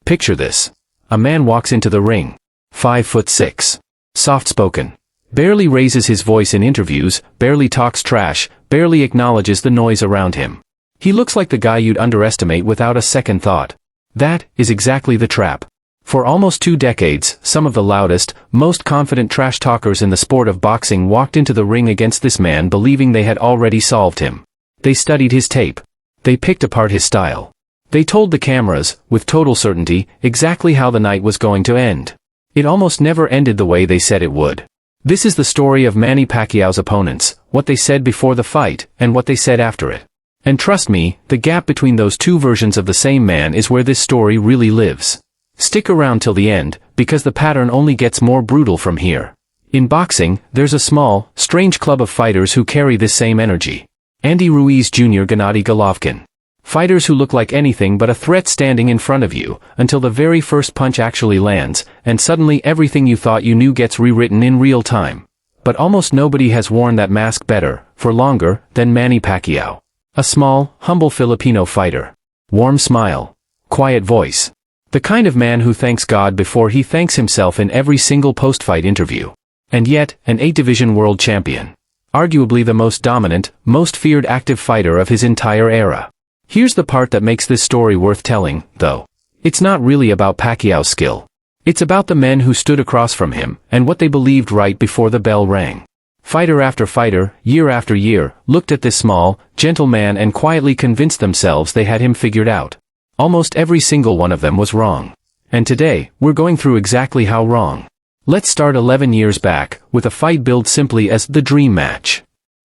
Picture this. A man walks into the ring. 5'6". Soft-spoken. Barely raises his voice in interviews, barely talks trash, barely acknowledges the noise around him. He looks like the guy you'd underestimate without a second thought. That is exactly the trap. For almost 2 decades, some of the loudest, most confident trash talkers in the sport of boxing walked into the ring against this man believing they had already solved him. They studied his tape. They picked apart his style. They told the cameras, with total certainty, exactly how the night was going to end. It almost never ended the way they said it would. This is the story of Manny Pacquiao's opponents, what they said before the fight, and what they said after it. And trust me, the gap between those two versions of the same man is where this story really lives. Stick around till the end, because the pattern only gets more brutal from here. In boxing, there's a small, strange club of fighters who carry this same energy. Andy Ruiz Jr. Gennady Golovkin. Fighters who look like anything but a threat standing in front of you, until the very first punch actually lands, and suddenly everything you thought you knew gets rewritten in real time. But almost nobody has worn that mask better, for longer, than Manny Pacquiao. A small, humble Filipino fighter. Warm smile. Quiet voice. The kind of man who thanks God before he thanks himself in every single post-fight interview. And yet, an 8-division world champion. Arguably the most dominant, most feared active fighter of his entire era. Here's the part that makes this story worth telling, though. It's not really about Pacquiao's skill. It's about the men who stood across from him, and what they believed right before the bell rang. Fighter after fighter, year after year, looked at this small, gentle man and quietly convinced themselves they had him figured out. Almost every single one of them was wrong. And today, we're going through exactly how wrong. Let's start 11 years back, with a fight billed simply as the dream match.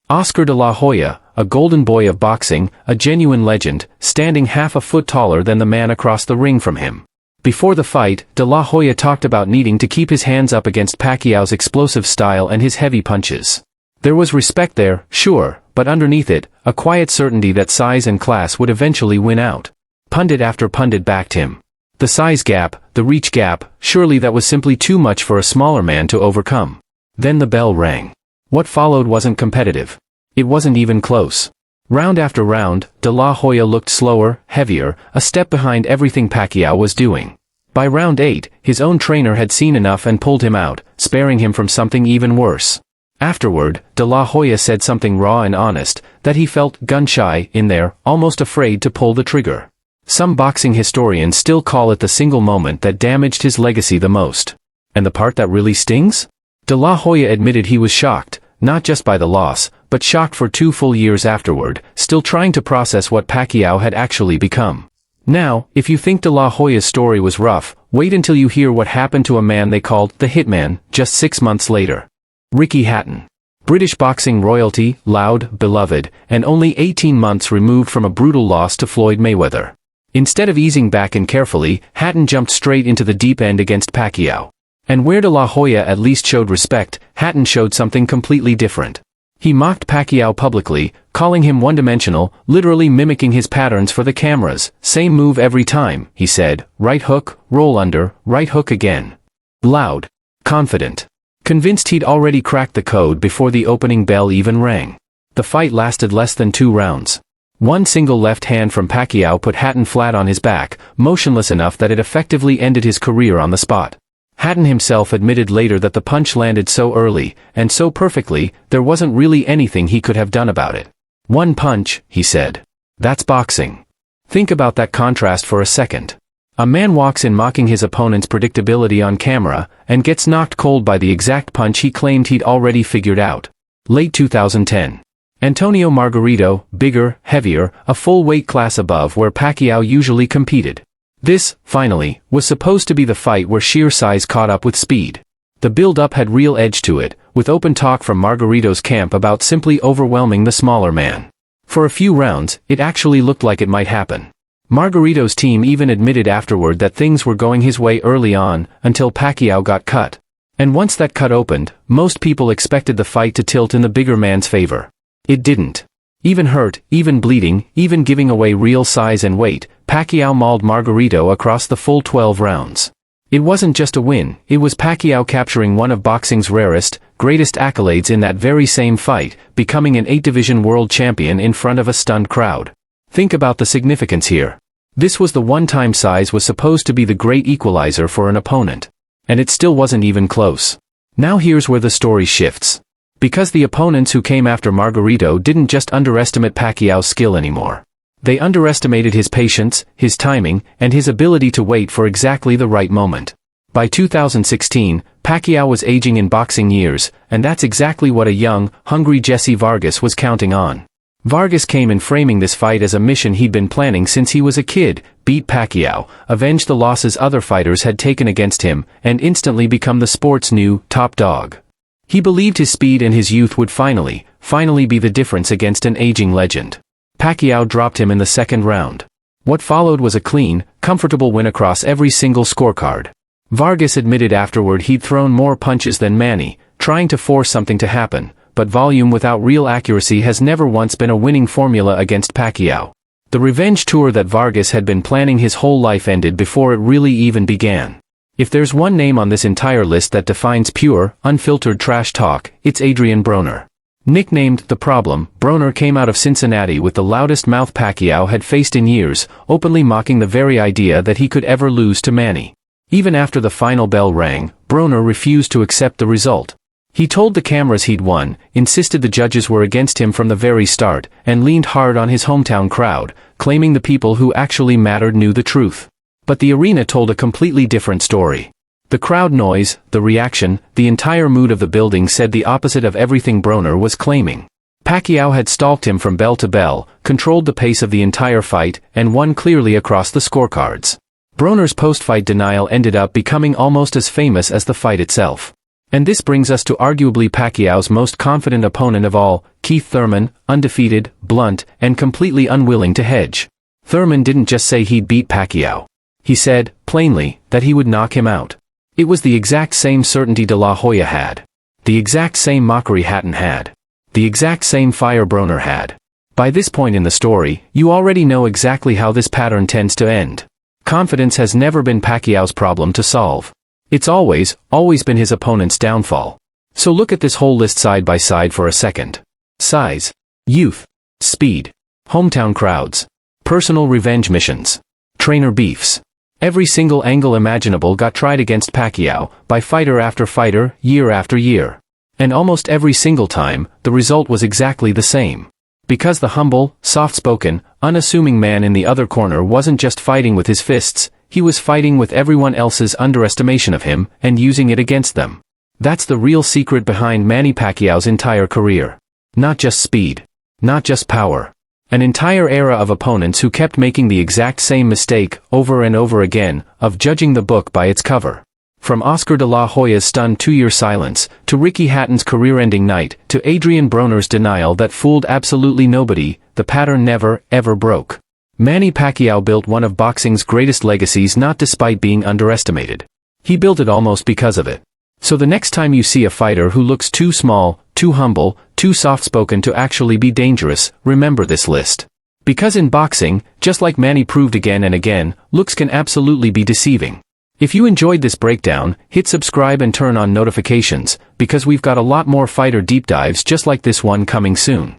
Oscar de la Hoya, a golden boy of boxing, a genuine legend, standing half a foot taller than the man across the ring from him. Before the fight, de la Hoya talked about needing to keep his hands up against Pacquiao's explosive style and his heavy punches. There was respect there, sure, but underneath it, a quiet certainty that size and class would eventually win out. Pundit after pundit backed him. The size gap, the reach gap, surely that was simply too much for a smaller man to overcome. Then the bell rang. What followed wasn't competitive. It wasn't even close. Round after round, de la Hoya looked slower, heavier, a step behind everything Pacquiao was doing. By round 8, his own trainer had seen enough and pulled him out, sparing him from something even worse. Afterward, de la Hoya said something raw and honest, that he felt gun-shy in there, almost afraid to pull the trigger. Some boxing historians still call it the single moment that damaged his legacy the most. And the part that really stings? De la Hoya admitted he was shocked, not just by the loss, but shocked for 2 full years afterward, still trying to process what Pacquiao had actually become. Now, if you think de la Hoya's story was rough, wait until you hear what happened to a man they called the Hitman, just 6 months later. Ricky Hatton. British boxing royalty, loud, beloved, and only 18 months removed from a brutal loss to Floyd Mayweather. Instead of easing back in carefully, Hatton jumped straight into the deep end against Pacquiao. And where de la Hoya at least showed respect, Hatton showed something completely different. He mocked Pacquiao publicly, calling him one-dimensional, literally mimicking his patterns for the cameras. Same move every time, he said, right hook, roll under, right hook again. Loud. Confident. Convinced he'd already cracked the code before the opening bell even rang. The fight lasted less than 2 rounds. One single left hand from Pacquiao put Hatton flat on his back, motionless enough that it effectively ended his career on the spot. Hatton himself admitted later that the punch landed so early, and so perfectly, there wasn't really anything he could have done about it. One punch, he said. That's boxing. Think about that contrast for a second. A man walks in mocking his opponent's predictability on camera, and gets knocked cold by the exact punch he claimed he'd already figured out. Late 2010. Antonio Margarito, bigger, heavier, a full weight class above where Pacquiao usually competed. This, finally, was supposed to be the fight where sheer size caught up with speed. The build-up had real edge to it, with open talk from Margarito's camp about simply overwhelming the smaller man. For a few rounds, it actually looked like it might happen. Margarito's team even admitted afterward that things were going his way early on, until Pacquiao got cut. And once that cut opened, most people expected the fight to tilt in the bigger man's favor. It didn't. Even hurt, even bleeding, even giving away real size and weight, Pacquiao mauled Margarito across the full 12 rounds. It wasn't just a win, it was Pacquiao capturing one of boxing's rarest, greatest accolades in that very same fight, becoming an 8-division world champion in front of a stunned crowd. Think about the significance here. This was the one time size was supposed to be the great equalizer for an opponent. And it still wasn't even close. Now here's where the story shifts. Because the opponents who came after Margarito didn't just underestimate Pacquiao's skill anymore. They underestimated his patience, his timing, and his ability to wait for exactly the right moment. By 2016, Pacquiao was aging in boxing years, and that's exactly what a young, hungry Jesse Vargas was counting on. Vargas came in framing this fight as a mission he'd been planning since he was a kid: beat Pacquiao, avenge the losses other fighters had taken against him, and instantly become the sport's new top dog. He believed his speed and his youth would finally be the difference against an aging legend. Pacquiao dropped him in the second round. What followed was a clean, comfortable win across every single scorecard. Vargas admitted afterward he'd thrown more punches than Manny, trying to force something to happen, but volume without real accuracy has never once been a winning formula against Pacquiao. The revenge tour that Vargas had been planning his whole life ended before it really even began. If there's one name on this entire list that defines pure, unfiltered trash talk, it's Adrian Broner. Nicknamed The Problem, Broner came out of Cincinnati with the loudest mouth Pacquiao had faced in years, openly mocking the very idea that he could ever lose to Manny. Even after the final bell rang, Broner refused to accept the result. He told the cameras he'd won, insisted the judges were against him from the very start, and leaned hard on his hometown crowd, claiming the people who actually mattered knew the truth. But the arena told a completely different story. The crowd noise, the reaction, the entire mood of the building said the opposite of everything Broner was claiming. Pacquiao had stalked him from bell to bell, controlled the pace of the entire fight, and won clearly across the scorecards. Broner's post-fight denial ended up becoming almost as famous as the fight itself. And this brings us to arguably Pacquiao's most confident opponent of all, Keith Thurman, undefeated, blunt, and completely unwilling to hedge. Thurman didn't just say he'd beat Pacquiao. He said, plainly, that he would knock him out. It was the exact same certainty De La Hoya had. The exact same mockery Hatton had. The exact same fire Broner had. By this point in the story, you already know exactly how this pattern tends to end. Confidence has never been Pacquiao's problem to solve. It's always been his opponent's downfall. So look at this whole list side by side for a second. Size, youth, speed, hometown crowds, personal revenge missions, trainer beefs. Every single angle imaginable got tried against Pacquiao, by fighter after fighter, year after year. And almost every single time, the result was exactly the same. Because the humble, soft-spoken, unassuming man in the other corner wasn't just fighting with his fists, he was fighting with everyone else's underestimation of him, and using it against them. That's the real secret behind Manny Pacquiao's entire career. Not just speed. Not just power. An entire era of opponents who kept making the exact same mistake, over and over again, of judging the book by its cover. From Oscar De La Hoya's stunned 2-year silence, to Ricky Hatton's career-ending night, to Adrian Broner's denial that fooled absolutely nobody, the pattern never, ever broke. Manny Pacquiao built one of boxing's greatest legacies not despite being underestimated. He built it almost because of it. So the next time you see a fighter who looks too small, too humble, too soft-spoken to actually be dangerous, remember this list. Because in boxing, just like Manny proved again and again, looks can absolutely be deceiving. If you enjoyed this breakdown, hit subscribe and turn on notifications, because we've got a lot more fighter deep dives just like this one coming soon.